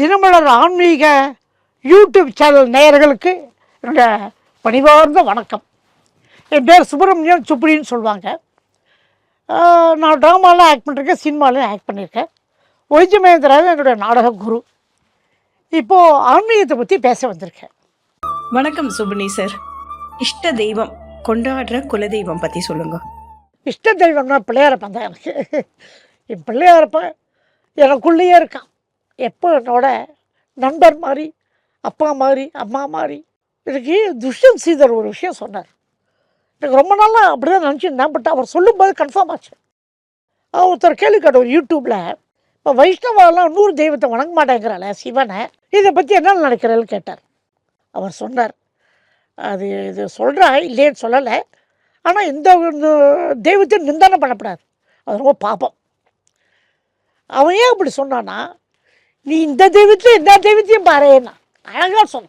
தினமலர் ஆன்மீக YouTube channel நேயர்களுக்கு என்னுடைய பணிவார்ந்த வணக்கம். என் பேர் சுப்பிரமணியம் சுப்ரின்னு சொல்லுவாங்க. நான் ட்ராமாலாம் ஆக்ட் பண்ணியிருக்கேன், சினிமாலையும் ஆக்ட் பண்ணியிருக்கேன். ஒய்ஜி மகேந்திராவும் என்னுடைய நாடக குரு. இப்போது ஆன்மீகத்தை பற்றி பேச வந்திருக்கேன். வணக்கம் சுபனி சார். இஷ்ட தெய்வம் கொண்டாடுற குலதெய்வம் பற்றி சொல்லுங்க. இஷ்ட தெய்வம்னா பிள்ளையாரப்பன் தான். எனக்கு என் பிள்ளையாரப்பன் எனக்குள்ளேயே இருக்கான். எப்போ என்னோட நண்பர் மாதிரி, அப்பா மாதிரி, அம்மா மாதிரி. எனக்கு துஷ்யந்த் சீதர் ஒரு விஷயம் சொன்னார். எனக்கு ரொம்ப நாளாக அப்படி தான் நினச்சிருந்தேன். பட் அவர் சொல்லும்போது கன்ஃபார்ம் ஆச்சு. ஒருத்தர் கேள்வி கேட்ட ஒரு யூடியூப்பில், இப்போ வைஷ்ணவாலாம் 100 தெய்வத்தை வணங்க மாட்டேங்கிறாள சிவனை, இதை பற்றி என்ன நினைக்கிறேன்னு கேட்டார். அவர் சொன்னார், அது இது சொல்கிறா இல்லைன்னு சொல்லலை, ஆனால் இந்த தெய்வத்தை நிந்தனை பண்ணக்கூடாது, அது ரொம்ப பாப்பம். அவன் ஏன் அப்படி சொன்னான்னா, நீ இந்த தெய்வத்தில் எல்லா தெய்வத்தையும் பாருன்னா அழகாக சொன்ன.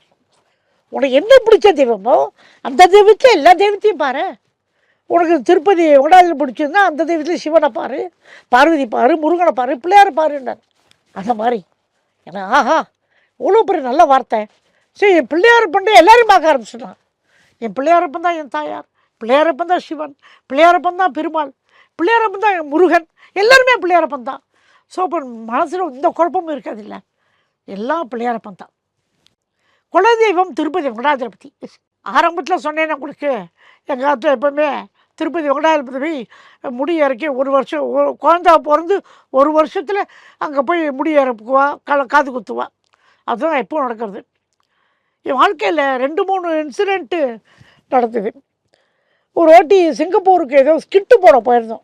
உனக்கு என்ன பிடிச்ச தெய்வமோ அந்த தெய்வத்தில் எல்லா தெய்வத்தையும் பாரு. உனக்கு திருப்பதி வெங்கடாஜலபதி பிடிச்சிருந்தா அந்த தெய்வத்தில் சிவனை பாரு, பார்வதி பாரு, முருகனை பாரு, பிள்ளையாரை பாருன்னார். அந்த மாதிரி ஏன்னா ஆஹா இவ்வளோ பெரிய நல்ல வார்த்தை. சரி, என் பிள்ளையாரப்பன் எல்லோரும் பார்க்க ஆரம்பிச்சிட்டான். என் பிள்ளையாரப்பன் தான் என் தாயார், பிள்ளையாரப்பன் தான் சிவன், பிள்ளையாரப்பன் தான் பெருமாள், பிள்ளையாரப்பன் தான் என் முருகன், எல்லாருமே பிள்ளையாரப்பன் தான். ஸோ இப்போ மனசில் இந்த குழப்பமும் இருக்காது இல்லை, எல்லாம் பிள்ளையாரப்பன் தான். குலதெய்வம் திருப்பதி வெங்கடாஜலபதி. ஆரம்பத்தில் சொன்னேன்னா உங்களுக்கு, எங்கள் காலத்தில் எப்போவுமே திருப்பதி வெங்கடாஜலபதி முடி இறக்கி ஒரு வருஷம் குழந்தா பிறந்து ஒரு வருஷத்தில் அங்கே போய் முடி இறப்புக்குவா, காது குத்துவா. அதுதான் எப்போ நடக்கிறது. என் வாழ்க்கையில் 2-3 இன்சிடெண்ட்டு நடந்தது. ஒரு வாட்டி சிங்கப்பூருக்கு ஏதோ ஸ்கிட்டு போட போயிருந்தோம்.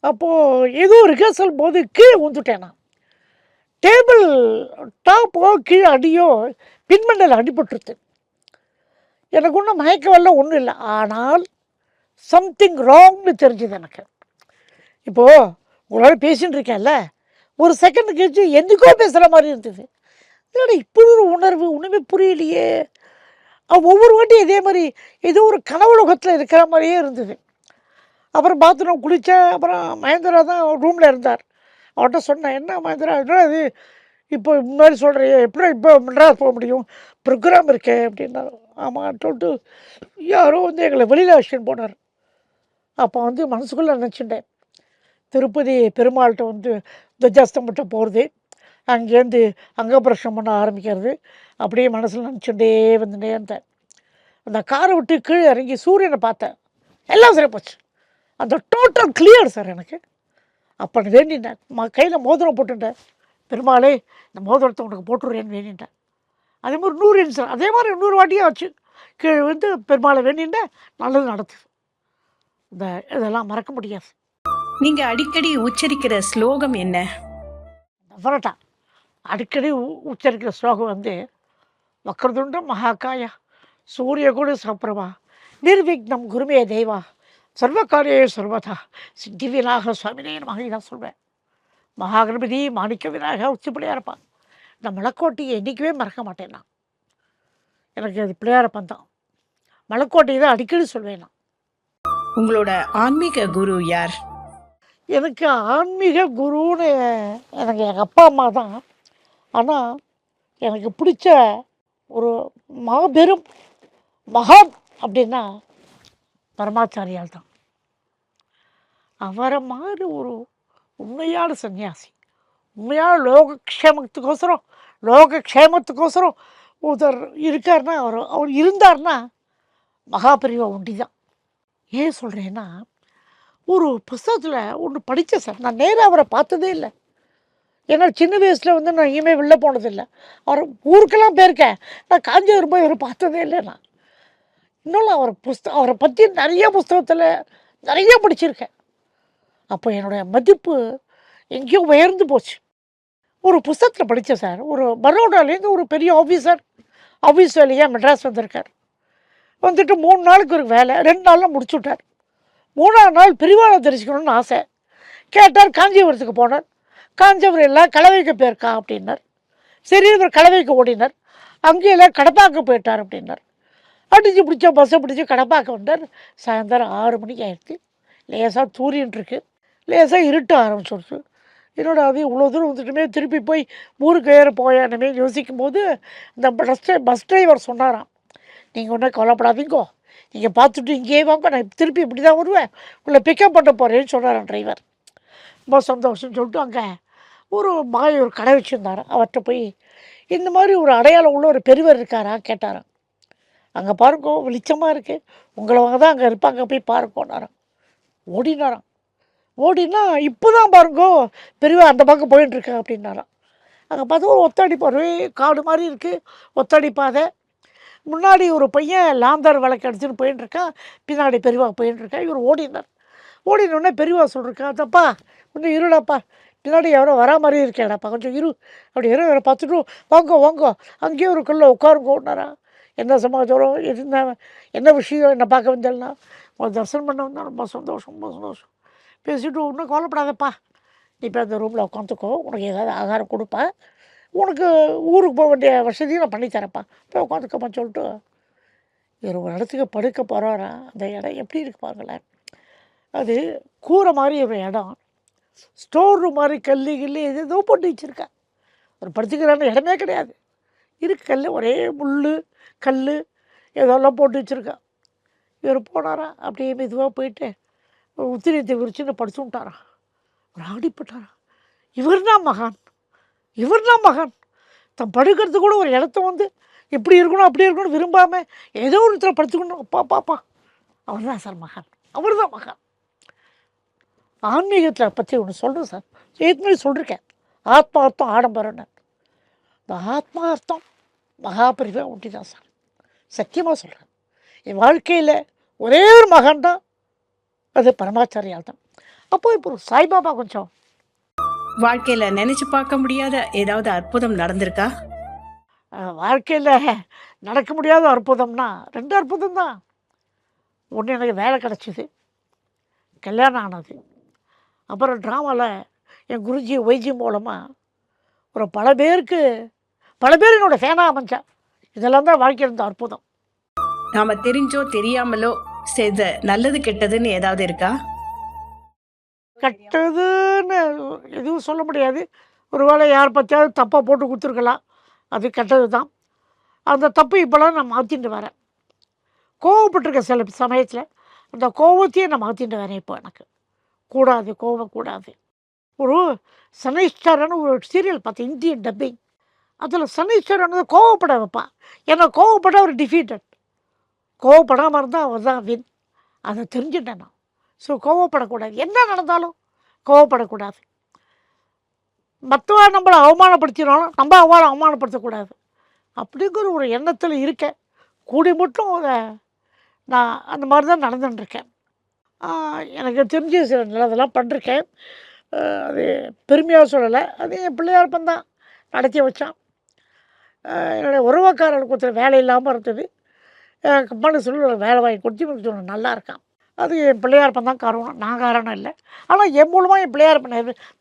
அப்போது ஏதோ ரிஹர்சல் போது கீழே ஊந்துட்டேன். நான் டேபிள் டாப்போ கீழே அடியோ பின்மண்டல் அடிபட்டுருது. எனக்கு ஒன்றும் மயக்க வரல, ஒன்றும் இல்லை. ஆனால் சம்திங் ராங்னு தெரிஞ்சுது எனக்கு. இப்போது உங்களால் பேசின்னு இருக்கேன்ல, ஒரு செகண்ட் கழிச்சு எதுக்கோ பேசுகிற மாதிரி இருந்தது. இதோட இப்படி ஒரு உணர்வு ஒன்றுமே புரியலையே. ஒவ்வொரு வாட்டியும் இதே மாதிரி ஏதோ ஒரு கனவுலகத்தில் இருக்கிற மாதிரியே இருந்தது. அப்புறம் பாத்ரூம் குளித்தேன். அப்புறம் மகேந்திரா தான் ரூமில் இருந்தார். அவர்கிட்ட சொன்னேன், என்ன மகேந்திரா என்ன இது இப்போ முன்னாடி சொல்கிறியே, எப்படி இப்போ மெட்ராஸ் போக முடியும், ப்ரோக்ராம் இருக்கே அப்படின்னாரு. ஆமாம் சொல்லிட்டு யாரோ எங்களை வெளியில் அழைச்சிட்டு போனார். அப்போ மனசுக்குள்ளே நினச்சிட்டேன், திருப்பதி பெருமாள்கிட்ட துவஜாஸ்தம்பட்ட போகிறது, அங்கேருந்து அங்கப்பிரஷம் பண்ண ஆரம்பிக்கிறது, அப்படியே மனசில் நினச்சிட்டே வந்துட்டே இருந்தேன். அந்த காரை விட்டு கீழே இறங்கி சூரியனை பார்த்தேன், எல்லாம் சரி போச்சு. அந்த டோட்டல் கிளியர் சார் எனக்கு. அப்போ வேண்டிட்டேன், கையில் மோதிரம் போட்டுட்டேன், பெருமாளே இந்த மோதிரத்தை உனக்கு போட்டுடுறேன்னு வேண்டிட்டேன். அதே மாதிரி 100 இன்சிடென்ட், அதே மாதிரி 100 வாட்டியாக வச்சு கீழே பெருமாளை வேண்டிட்டேன், நல்லது நடத்துது. இதெல்லாம் மறக்க முடியாது. நீங்கள் அடிக்கடி உச்சரிக்கிற ஸ்லோகம் என்ன? டெஃபரட்டா அடிக்கடி உச்சரிக்கிற ஸ்லோகம் வக்ரதுண்டம் மகாகாயா சூரியகுடு சப்ரபா நிர்விக்னம் குருமே தேவா சர்வகாரிய சர்வதா சித்தி விநாயகர் சுவாமினே நமக தான் சொல்வேன். மகாகணபதி மாணிக்க விநாயகர் உச்சி பிள்ளையாரப்பன். இந்த மலைக்கோட்டையை என்றைக்குமே மறக்க மாட்டேன் நான். எனக்கு அது பிள்ளையாரப்பன் தான். மலைக்கோட்டையை தான் அடிக்கடி சொல்வேன் நான். உங்களோட ஆன்மீக குரு யார்? எனக்கு ஆன்மீக குருன்னு எனக்கு எங்கள் அப்பா அம்மா தான். ஆனால் எனக்கு பிடிச்ச ஒரு மாபெரும் மகான் அப்படின்னா பரமாச்சாரியால் தான். அவரை மாதிரி ஒரு உண்மையான சன்னியாசி, உண்மையான லோகக்ஷேமத்துக்கோசரம் ஒருத்தர் இருக்காருன்னா அவர் இருந்தார்னா மகாபெரிவா ஒண்டி தான். ஏன் சொல்கிறேன்னா, ஒரு புஸ்தகத்தில் ஒன்று படித்தேன் சார். நான் நேராக அவரை பார்த்ததே இல்லை. ஏன்னா சின்ன வயசில் நான் எங்கேயுமே வெளில போனதில்லை. அவர் ஊருக்கெல்லாம் போயிருக்கேன், நான் காஞ்சிபுரம் போய் அவர் பார்த்ததே இல்லை. நான் இன்னொன்று அவரை பற்றி நிறைய புஸ்தகத்தில் நிறைய படிச்சிருக்கேன். அப்போ என்னுடைய மதிப்பு எங்கேயோ உயர்ந்து போச்சு. ஒரு புஸ்தகத்தில் படித்தேன் சார், ஒரு பரோடாலேருந்து ஒரு பெரிய ஆஃபீஸ் வேலையாக மெட்ராஸ் வந்திருக்கார். 3 நாளுக்கு ஒரு வேலை, 2 நாளில் முடிச்சு விட்டார். 3ஆவது நாள் பிரிவாளை தெரிஞ்சுக்கணும்னு ஆசை கேட்டார். காஞ்சிபுரத்துக்கு போனார். காஞ்சிபுரம் எல்லாம் கலவைக்கு போயிருக்கா அப்படின்னார். சரி, இவர் கலவைக்கு ஓடினார். அங்கேயும் எல்லாம் கடப்பாக்க போயிட்டார் அப்படின்னார். அடித்து பிடிச்ச பஸ்ஸை பிடிச்சி கடப்பாக்க வந்தார். சாயந்தரம் 6 மணிக்கு ஆயிடுச்சு. லேசாக தூரின்ட்டுருக்கு, லேசாக இருட்ட ஆரம்பிச்சிடுச்சு. என்னடா அது இவ்வளோ தூரம் வந்துட்டுமே திருப்பி போய் ஊருக்கு ஏற போயானுமே யோசிக்கும்போது இந்த பஸ் டிரைவர் சொன்னாராம், நீங்கள் ஒன்றும் கவலைப்படாதீங்கோ, நீங்கள் பார்த்துட்டு இங்கேயே வாங்க, நான் திருப்பி இப்படி தான் வருவேன், உங்களை பிக்கப் பண்ண போகிறேன்னு சொன்னாரான் டிரைவர். ரொம்ப சந்தோஷம்னு சொல்லிட்டு அங்கே ஒரு கடை வச்சுருந்தாராம். அவர்கிட்ட போய் இந்த மாதிரி ஒரு அடையாளம் உள்ள ஒரு பெரியவர் இருக்காரா கேட்டாராம். அங்கே பாருங்கோ வெளிச்சமாக இருக்குது, உங்களை வாங்க தான் அங்கே இருப்பாங்க, போய் பாருங்கோன்னாராம். ஓடினாராம். ஓடினா இப்போ தான் பாருங்கோ பெரியவா அந்த பக்கம் போயிட்டுருக்கேன் அப்படின்னாராம். அங்கே பார்த்தா ஒரு ஒத்தடி பாதை, காடு மாதிரி இருக்குது, ஒத்தடி பாதை. முன்னாடி ஒரு பையன் லாந்தர் விளக்கு அடிச்சுன்னு போயிட்டுருக்கான், பின்னாடி பெரியவா போயிட்டுருக்கேன். இவர் ஓடினார். ஓடினோடனே பெரியவா சொல்லிருக்கா, தப்பா கொஞ்சம் இருடாப்பா, பின்னாடி யாரோ வரா மாதிரி இருக்கேடாப்பா, கொஞ்சம் இரு அப்படி இவரை பார்த்துட்டு வாங்கோ வாங்கோ அங்கேயே ஒரு கல்ல உட்காருங்கோன்னாரா. என்ன சமாச்சாரம், என்ன விஷயம், என்ன பார்க்க வந்தேன்னா உங்களை தரிசனம் பண்ண வந்தால் ரொம்ப சந்தோஷம், ரொம்ப சந்தோஷம். பேசிவிட்டு ஒன்றும் கவலைப்படாதப்பா, நீ இப்போ அந்த ரூமில் உட்காந்துக்கோ, உனக்கு ஏதாவது ஆகாரம் கொடுப்பா, உனக்கு ஊருக்கு போக வேண்டிய வசதியும் நான் பண்ணித்தரப்பா, போய் உட்காந்துக்கப்பான்னு சொல்லிட்டு இவர் ஒரு இடத்துக்கு படுக்க போகிறாரா. அந்த இடம் எப்படி இருக்கு பாருங்களேன், அது கூரை மாதிரி ஒரு இடம், ஸ்டோர் ரூம் மாதிரி கில்லி ஏதோ போட்டு வச்சுருக்கா. ஒரு படுத்துக்கிறான இடமே கிடையாது, இருக்கு கல், ஒரே முள் கல் ஏதோலாம் போட்டு வச்சுருக்கா. இவர் போனாரா, அப்படியே மெதுவாக போயிட்டு உத்திரியத்தை விரிச்சுன்னு படுத்து விட்டாரான். ஒரு ஆடிப்பட்டாரான், இவர் தான் மகான், இவர் தான் மகான். தன் படுக்கிறதுக்கு கூட ஒரு இடத்த வந்து இப்படி இருக்கணும் அப்படி இருக்கணும் விரும்பாமல் ஏதோ ஒரு இடத்துல படுத்துக்கணும். பாப்பா அவர் தான் சார் மகான், அவர் தான் மகான். ஆன்மீகத்தில் பற்றி ஒன்று சொல்கிறேன் சார், ஏற்கனவே சொல்லியிருக்கேன், ஆத்மார்த்தம் ஆடம்பரம்னு. இந்த ஆத்மார்த்தம் மகாபிரிவை ஒட்டி தான் சார், சத்தியமாக சொல்கிறேன். என் வாழ்க்கையில் ஒரே ஒரு மகான் தான், அது பரமாச்சாரியால் தான். அப்போ இப்போ ஒரு சாய்பாபா கொஞ்சம் வாழ்க்கையில நினைச்சு பார்க்க முடியாத ஏதாவது அற்புதம் நடந்திருக்கா? வாழ்க்கையில் நடக்க முடியாத அற்புதம்னா 2 அற்புதம் தான். ஒன்று எனக்கு வேலை கிடச்சிது, கல்யாணம் ஆனது. அப்புறம் ட்ராமாவில் என் குருஜி ஒய்ஜி மூலமாக ஒரு பல பேர் என்னோட ஃபேனாக அமைஞ்சா. இதெல்லாம் தான் வாழ்க்கையில் இருந்த அற்புதம். நாம தெரிஞ்சோ தெரியாமலோ செய்த நல்லது கெட்டதுன்னு ஏதாவது இருக்கா? கெட்டதுன்னு எதுவும் சொல்ல முடியாது. ஒரு வேளை யார் பற்றியாவது தப்பாக போட்டு கொடுத்துருக்கலாம், அது கெட்டது தான். அந்த தப்பு இப்போலாம் நான் மாற்றிட்டு வரேன். கோவப்பட்டிருக்கேன் சில சமயத்தில், அந்த கோவத்தையே நான் மாற்றிட்டு வரேன். இப்போ எனக்கு கூடாது, கோவம் கூடாது. ஒரு சனீஸ்வரன் ஒரு சீரியல் பார்த்தேன், இந்தியன் டப்பிங். அதில் சனீஸ்வரன் வந்து கோவப்பட வைப்பான். ஏன்னா கோவப்பட அவர் டிஃபீட்டட், கோவப்படாமல் இருந்தால் அவர் தான் வின். அதை தெரிஞ்சுட்டேன் நான். ஸோ கோவப்படக்கூடாது, என்ன நடந்தாலும் கோவப்படக்கூடாது. மற்றவா நம்மளை அவமானப்படுத்தினாலும் நம்ம அவளை அவமானப்படுத்தக்கூடாது அப்படிங்கிற ஒரு எண்ணத்தில் இருக்கேன். கூடி மட்டும் அதை நான் அந்த மாதிரி தான் நடந்துட்டுருக்கேன். எனக்கு தெரிஞ்ச சில நல்லதெல்லாம் பண்ணிருக்கேன். அது பெருமையாக சொல்லலை, அது என் பிள்ளையார்ப்பன் தான் நடத்தி வச்சான். என்னுடைய உறவுக்காரர்களுக்கு ஒருத்தர் வேலை இல்லாமல் இருந்தது, கம்மான்னு சொல்லி ஒரு வேலை வாங்கி கொடுத்து இவனுக்கு சொன்ன நல்லா இருக்கான். அது என் பிள்ளையார்ப்பன் தான் காரணம், நான் காரணம் இல்லை. ஆனால் என் மூலமாக என் பிள்ளையார்ப்பன்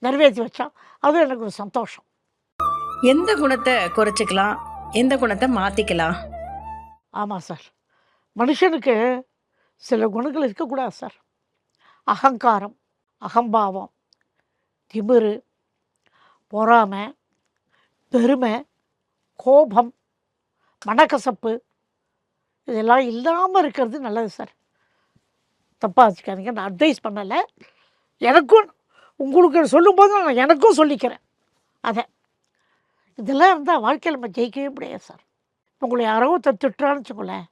நிறைவேற்றி வச்சான், அது எனக்கு ஒரு சந்தோஷம். எந்த குணத்தை குறைச்சிக்கலாம், எந்த குணத்தை மாற்றிக்கலாம்? ஆமாம் சார், மனுஷனுக்கு சில குணங்கள் இருக்கக்கூடாது சார். அகங்காரம், அகம்பாவம், திமிரு, பொறாமை, பெருமை, கோபம், மனக்கசப்பு, இதெல்லாம் இல்லாமல் இருக்கிறது நல்லது சார். தப்பாக வச்சுக்காதீங்க, நான் அட்வைஸ் பண்ணலை, எனக்கும் உங்களுக்கு சொல்லும்போது நான் எனக்கும் சொல்லிக்கிறேன். அதை இதெல்லாம் இருந்தால் வாழ்க்கையில் நம்ம ஜெயிக்கவே முடியாது சார். உங்களை யாரோ திட்டுறான்னு வச்சுக்கோங்களேன்,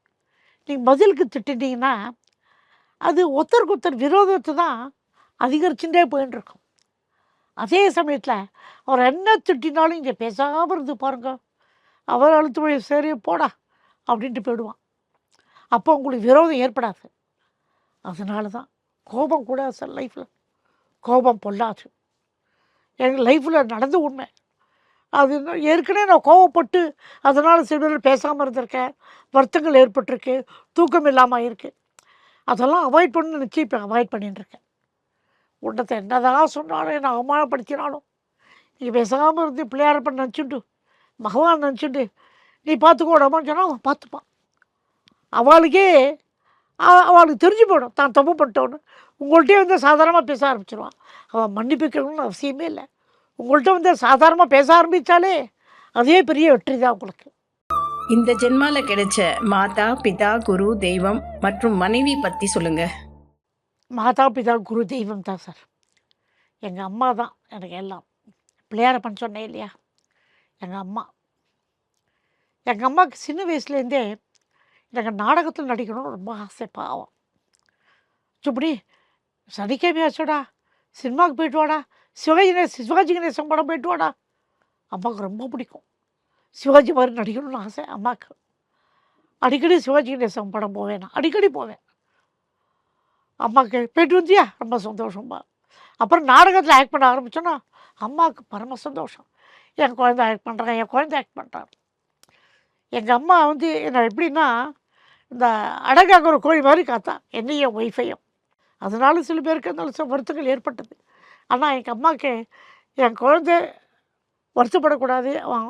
நீங்கள் பதிலுக்கு திட்டிட்டீங்கன்னா அது ஒருத்தருக்கு விரோதத்தை தான் அதிகரிச்சுட்டே போயின்னு இருக்கும். அதே சமயத்தில் அவர் என்ன திட்டினாலும் இங்கே பேசாமல் இருந்து பாருங்க, அவர் அழுத்து போய் சரி போடா அப்படின்ட்டு போயிடுவான். அப்போ உங்களுக்கு விரோதம் ஏற்படாது. அதனால தான் கோபம் கூடாது சார் லைஃப்பில். கோபம் பொல்லாது, எங்கள் லைஃப்பில் நடந்து உண்மை. அது ஏற்கனவே நான் கோவப்பட்டு அதனால் சில பேர் பேசாமல் இருந்திருக்கேன், வருத்தங்கள் ஏற்பட்டிருக்கு, தூக்கம் இல்லாமல் இருக்குது. அதெல்லாம் அவாய்ட் பண்ணு நினச்சி இப்போ அவாய்ட் பண்ணிட்டுருக்கேன். உன்னத்தை என்னதான் சொன்னாலும் என்னை அவமானப்படுத்தினாலும் நீ பேசாமல் இருந்து பிள்ளையாரப்பன் நினச்சிட்டு பகவான் நினச்சிட்டு நீ பார்த்துக்கோடாமான்னு சொன்னால் அவன் பார்த்துப்பான். அவளுக்கு தெரிஞ்சு போயிடும் தான் தப்பு பண்ணிட்டோன்னு. உங்கள்கிட்டயே வந்து சாதாரணமாக பேச ஆரம்பிச்சிடுவான். அவன் மன்னிப்புக்கணும்னு அவசியமே இல்லை. உங்கள்கிட்ட வந்து சாதாரணமாக பேச ஆரம்பித்தாலே அதே பெரிய வெற்றி தான் உங்களுக்கு. இந்த ஜென்மால கிடைச்ச மாதா, பிதா, குரு, தெய்வம் மற்றும் மனைவி பத்தி சொல்லுங்க. மாதா பிதா குரு தெய்வம் தான் சார். எங்கள் அம்மா தான் எனக்கு எல்லாம். பிள்ளையாரப்பன் சொன்னேன் இல்லையா, எங்கள் அம்மா. எங்கள் அம்மாவுக்கு சின்ன வயசுலேருந்தே எனக்கு நாடகத்தில் நடிக்கணும்னு ரொம்ப ஆசை. பாவம், சுப்படி சனிக்கிழமையாச்சோடா சினிமாவுக்கு போயிட்டு வாடா, சிவாஜி கணேசன் படம் போயிட்டு வாடா. அம்மாவுக்கு ரொம்ப பிடிக்கும், சிவாஜி மாதிரி நடிக்கணும்னு ஆசை அம்மாவுக்கு. அடிக்கடி சிவாஜி கணேசன் படம் போவேன், நான் அடிக்கடி போவேன். அம்மாவுக்கு போயிட்டு வந்தியா ரொம்ப சந்தோஷம்பா. அப்புறம் நாடகத்தில் ஆக்ட் பண்ண ஆரம்பித்தோன்னா அம்மாவுக்கு பரம சந்தோஷம். என் குழந்தை ஆக்ட் பண்ணுறாங்க, என் குழந்தை ஆக்ட் பண்ணுறாங்க. எங்கள் அம்மா வந்து என்னை எப்படின்னா இந்த அடகாக்கிற கோழி மாதிரி காத்தா என்னையும் ஒய்ஃபையும். அதனால சில பேருக்கு அந்த வருத்தங்கள் ஏற்பட்டது. ஆனால் எங்கள் அம்மாவுக்கு என் குழந்தை வருத்தப்படக்கூடாது, அவன்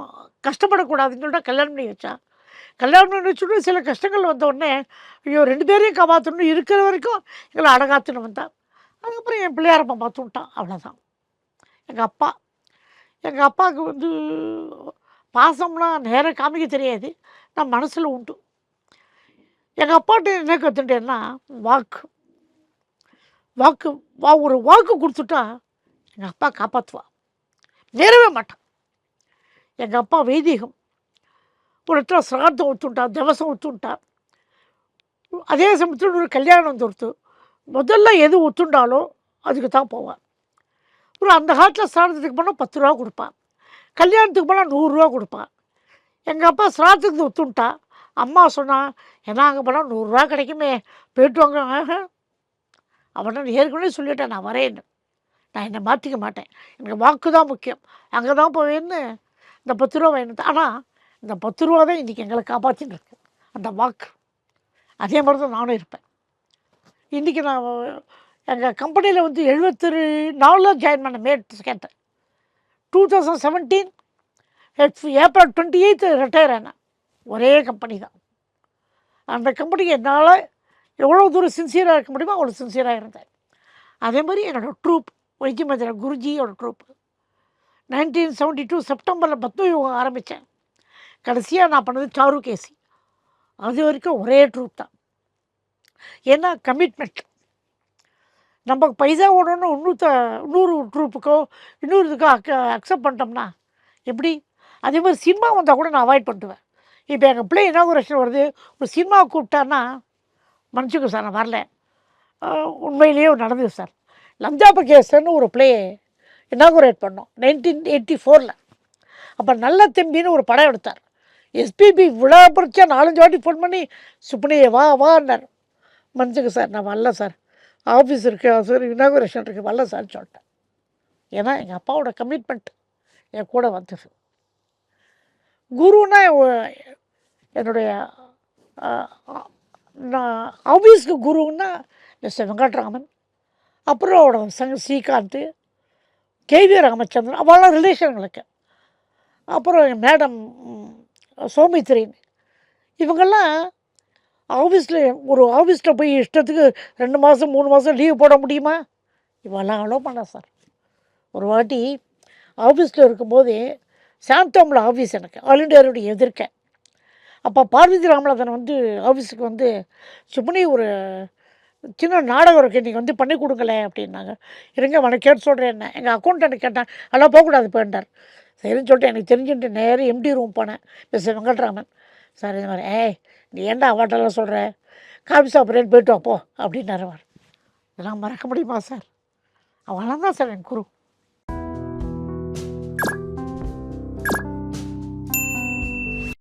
கஷ்டப்படக்கூடாதுன்னு சொல்லிட்டு கல்யாணம் பண்ணி வச்சா. கல்யாணம் பண்ணி வச்சுட்டு சில கஷ்டங்கள் வந்த உடனே ஐயோ 2 பேரையும் காப்பாற்றணும், இருக்கிற வரைக்கும் எங்களை அடகாத்துன்னு வந்தான். அதுக்கப்புறம் என் பிள்ளையாரப்பா பார்த்து விட்டான், அவ்வளோதான். எங்கள் அப்பா, எங்கள் அப்பாவுக்கு வந்து பாசம்லாம் நேராக காமிக்க தெரியாது, நான் மனசில் உண்டு. எங்கள் அப்பாட்ட என்ன கற்றுட்டேன்னா வாக்கு. வாக்கு ஒரு வாக்கு கொடுத்துட்டா எங்கள் அப்பா காப்பாற்றுவா, நேரவே மாட்டான். எங்கள் அப்பா வைதீகம். ஒரு இடத்துல சிரார்த்தம் ஒத்துட்டா, திவசம் ஒத்துட்டா. அதே சமயத்தில் ஒரு கல்யாணம் வந்துடுத்து, முதல்ல எது ஒத்துண்டாலோ அதுக்கு தான் போவான். ஒரு அந்த காலத்தில் சிரார்த்தத்துக்கு போனால் 10 ரூபா கொடுப்பான், கல்யாணத்துக்கு போனால் 100 ரூபா கொடுப்பான். எங்கள் அப்பா சிரார்த்தத்துக்கு ஒத்துண்டா. அம்மா சொன்னான், ஏன்னா அங்கே போனால் 100 ரூபா கிடைக்குமே, போயிட்டு வாங்க. அவனை ஏற்கனவே சொல்லிட்டேன், நான் வரேன்னு. நான் என்னை மாற்றிக்க மாட்டேன், எனக்கு வாக்கு தான் முக்கியம், அங்கே தான் போவேன்னு இந்த 10 ரூபா வேணும். ஆனால் இந்த 10 ரூபா தான் இன்றைக்கி எங்களை காப்பாற்றின்னு இருக்கு, அந்த வாக்கு. அதே மாதிரி தான் நானும் இருப்பேன். இன்றைக்கி நான் எங்கள் கம்பெனியில் வந்து 74 ஜாயின் பண்ண மே 2 2017 ஏப்ரல் 28 ரிட்டையர் ஆனேன். ஒரே கம்பெனி தான். அந்த கம்பெனிக்கு என்னால் எவ்வளோ தூரம் சின்சியராக இருக்க முடியுமோ அவ்வளோ சின்சியராக இருந்தேன். அதே மாதிரி என்னோடய ட்ரூப் வைத்தியமந்திர குருஜியோட ட்ரூப் 1972 செப்டம்பரில் 10 யோகம் ஆரம்பித்தேன். கடைசியாக நான் பண்ணது சாரு கேசி. அது வரைக்கும் ஒரே ட்ரூப் தான். ஏன்னா கமிட்மெண்ட். நம்ம பைசா ஓடணுன்னு இன்னொரு ட்ரூப்புக்கோ இன்னொரு இதுக்கோ அக்செப்ட் பண்ணிட்டோம்னா எப்படி? அதே மாதிரி சினிமா வந்தால் கூட நான் அவாய்ட் பண்ணிடுவேன். இப்போ எங்கள் பிள்ளை இனாகுரேஷன் வருது, ஒரு சினிமா கூப்பிட்டான்னா மன்னிச்சுக்கோ சார் நான் வரல. உண்மையிலேயே நடந்தது சார். லஞ்சாப கேசன்னு ஒரு பிளே இனாகுரேட் பண்ணோம் 1984. அப்போ நல்ல தம்பின்னு ஒரு படம் எடுத்தார். எஸ்பிபி விழா பறிச்சா 4-5 வாட்டி ஃபோன் பண்ணி சுப்னியே வா வான்னார். மன்னிச்சுங்க சார் நான் வரல சார், ஆஃபீஸ் இருக்குது சார், இனாகுரேஷன் இருக்குது, வரல சார்னு சொல்லிட்டேன். ஏன்னா எங்கள் அப்பாவோட கமிட்மெண்ட் என் கூட வந்தது. குருன்னா என்னுடைய நான் ஆஃபீஸ்க்கு குருன்னா மிஸ்டர் வெங்கட்ராமன், அப்புறம் அவரோட ஸ்ரீகாந்த், கேவி ராமச்சந்திரன், அவெல்லாம் ரிலேஷன்களுக்கு. அப்புறம் என் மேடம் சௌமித்ரின், இவங்கெல்லாம் ஆஃபீஸில் போய் இஷ்டத்துக்கு 2 மாதம் 3 மாதம் லீவ் போட முடியுமா? இவெல்லாம் அலோ பண்ண சார். ஒரு வாட்டி ஆஃபீஸில் இருக்கும்போது சாந்தோமில் ஆஃபீஸ் எனக்கு ஆல் இண்டியாவுடைய எதிர்க்க. அப்போ பார்வதி ராமநாதன் வந்து ஆஃபீஸுக்கு வந்து சுப்னி ஒரு சின்ன நாடகம் இருக்குது, நீங்கள் வந்து பண்ணி கொடுங்களேன் அப்படின்னாங்க. இருங்க உனக்கு கேட்டு சொல்கிறேன். என்ன எங்கள் அக்கௌண்டன்ட் கேட்டேன், அதெல்லாம் போகக்கூடாது போயிட்டார். சரின்னு சொல்லிட்டு எனக்கு தெரிஞ்சுட்டு நேரம் எம்டி ரூம் போனேன். மிஸ்டர் வெங்கட்ராமன் சார் இந்த மாதிரி நீ ஏன்டா அவாட்டெல்லாம் சொல்கிற, காஃபி சாப்பிட்றேன்னு போய்ட்டு வாப்போ அப்படின்னாரு. இதெல்லாம் மறக்க முடியுமா சார்? அவெல்லாம் தான் சார் என் குரு.